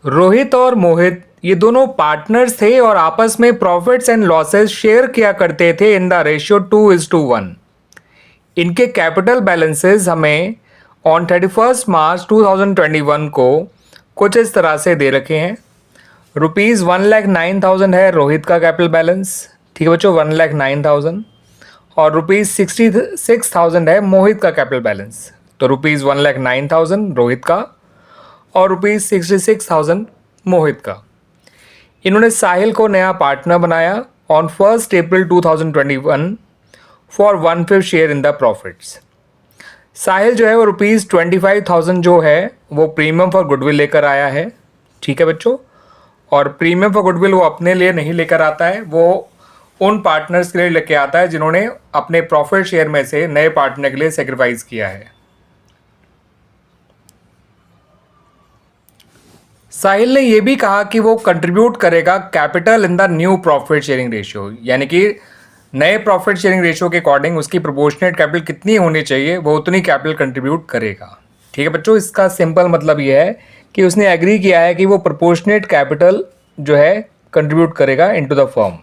रोहित और मोहित ये दोनों पार्टनर्स थे और आपस में प्रॉफिट्स एंड लॉसेस शेयर किया करते थे इन द रेशियो 2:1। इनके कैपिटल बैलेंसेस हमें ऑन 31 मार्च 2021 को कुछ इस तरह से दे रखे हैं। रुपीज़ 1,09,000 है रोहित का कैपिटल बैलेंस, ठीक है बच्चों, 1,09,000। और रुपीज़ 66,000 है मोहित का कैपिटल बैलेंस। तो रुपीज़ 1,09,000 रोहित का और रुपीज़ 66,000 मोहित का। इन्होंने साहिल को नया पार्टनर बनाया on 1 April 2021 for 1/5 share in the profits. Sahil जो है वो रुपीज़ 25,000 जो है वो प्रीमियम फॉर गुडविल लेकर आया है, ठीक है बच्चों। और प्रीमियम फॉर गुडविल वो अपने लिए नहीं लेकर आता है, वो उन पार्टनर्स के लिए लेके आता है जिन्होंने अपने प्रॉफिट शेयर में से नए पार्टनर के लिए सेक्रीफाइस किया है। साहिल ने यह भी कहा कि वो कंट्रीब्यूट करेगा capital in the new profit sharing ratio, यानी कि नए प्रॉफिट शेयरिंग रेशियो के अकॉर्डिंग उसकी प्रोपोर्शनेट कैपिटल कितनी होनी चाहिए वो उतनी कैपिटल कंट्रीब्यूट करेगा, ठीक है बच्चों। इसका सिंपल मतलब ये है कि उसने एग्री किया है कि वो प्रोपोर्शनेट कैपिटल जो है कंट्रीब्यूट करेगा इनटू द फर्म,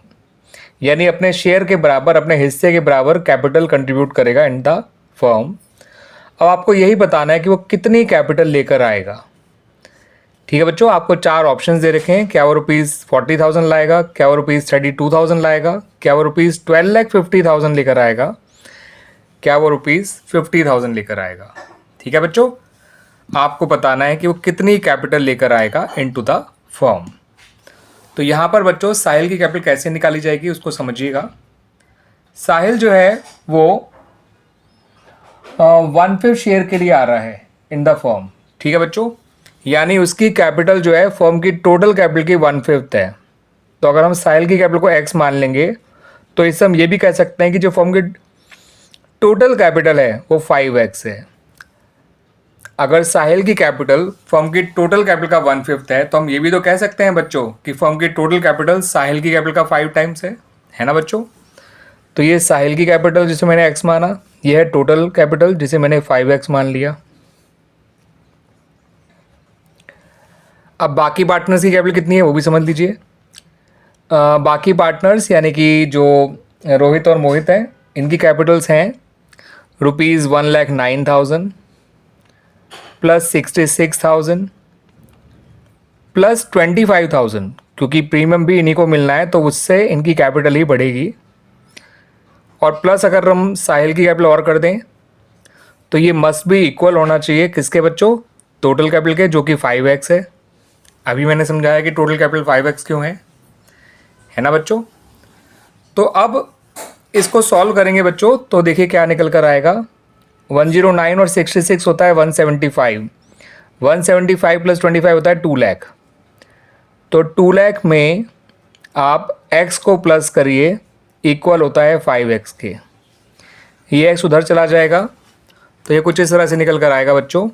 यानी अपने शेयर के बराबर, अपने हिस्से के बराबर कैपिटल कंट्रीब्यूट करेगा इन द फर्म। अब आपको यही बताना है कि वो कितनी कैपिटल लेकर आएगा, ठीक है बच्चों। आपको 4 ऑप्शंस दे रखे हैं, क्या वो रुपीज़ 40,000 लाएगा, क्या वो रुपीज़ 32,000 लाएगा, क्या वो रुपीज़ 12,50,000 लेकर आएगा, क्या वो रुपीज़ 50,000 लेकर आएगा, ठीक है बच्चों। आपको बताना है कि वो कितनी कैपिटल लेकर आएगा इनटू द फर्म। तो यहाँ पर बच्चों साहिल की कैपिटल कैसे निकाली जाएगी उसको समझिएगा। साहिल जो है वो 1/5 शेयर के लिए आ रहा है इन द फर्म, ठीक है बच्चों, यानी उसकी कैपिटल जो है फर्म की टोटल कैपिटल की 1/5 है। तो अगर हम साहिल की कैपिटल को x मान लेंगे तो इससे हम ये भी कह सकते हैं कि जो फर्म की टोटल कैपिटल है वो 5x है। अगर साहिल की कैपिटल फर्म की टोटल कैपिटल का 1/5 है तो हम ये भी तो कह सकते हैं बच्चों कि फर्म की टोटल कैपिटल साहिल की कैपिटल का 5 टाइम्स है ना बच्चों। तो ये साहिल की कैपिटल जिसे मैंने x माना, ये है टोटल कैपिटल जिसे मैंने 5x मान लिया। अब बाकी पार्टनर्स की कैपिटल कितनी है वो भी समझ लीजिए। बाकी पार्टनर्स यानी कि जो रोहित और मोहित हैं इनकी कैपिटल्स हैं रुपीज़ 1,09,000 प्लस 66,000 प्लस 25,000, क्योंकि प्रीमियम भी इन्हीं को मिलना है तो उससे इनकी कैपिटल ही बढ़ेगी। और प्लस अगर हम साहिल की कैपिटल और कर दें तो ये मस्ट भी इक्वल होना चाहिए किसके बच्चों, टोटल कैपिटल के, जो कि 5x है। अभी मैंने समझाया कि टोटल कैपिटल 5x क्यों है ना बच्चों। तो अब इसको सॉल्व करेंगे बच्चों तो देखिए क्या निकल कर आएगा। 109 और 66 होता है 175, 175 प्लस 25 होता है 2 लाख। तो 2 लाख में आप x को प्लस करिए, इक्वल होता है 5x के। ये x उधर चला जाएगा तो ये कुछ इस तरह से निकल कर आएगा बच्चों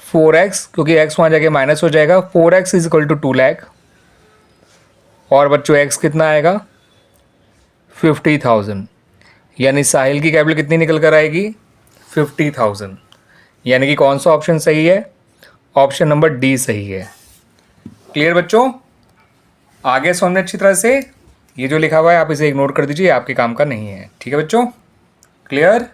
4x, क्योंकि x वहाँ जाके माइनस हो जाएगा। 4x is equal to 2 lakh. और बच्चों x कितना आएगा 50,000, यानी साहिल की कैपिटल कितनी निकल कर आएगी 50,000। यानी कि कौन सा ऑप्शन सही है, ऑप्शन नंबर डी सही है। क्लियर बच्चों, आगे समझने अच्छी तरह से। ये जो लिखा हुआ है आप इसे इग्नोर कर दीजिए, आपके काम का नहीं है, ठीक है बच्चों, क्लियर।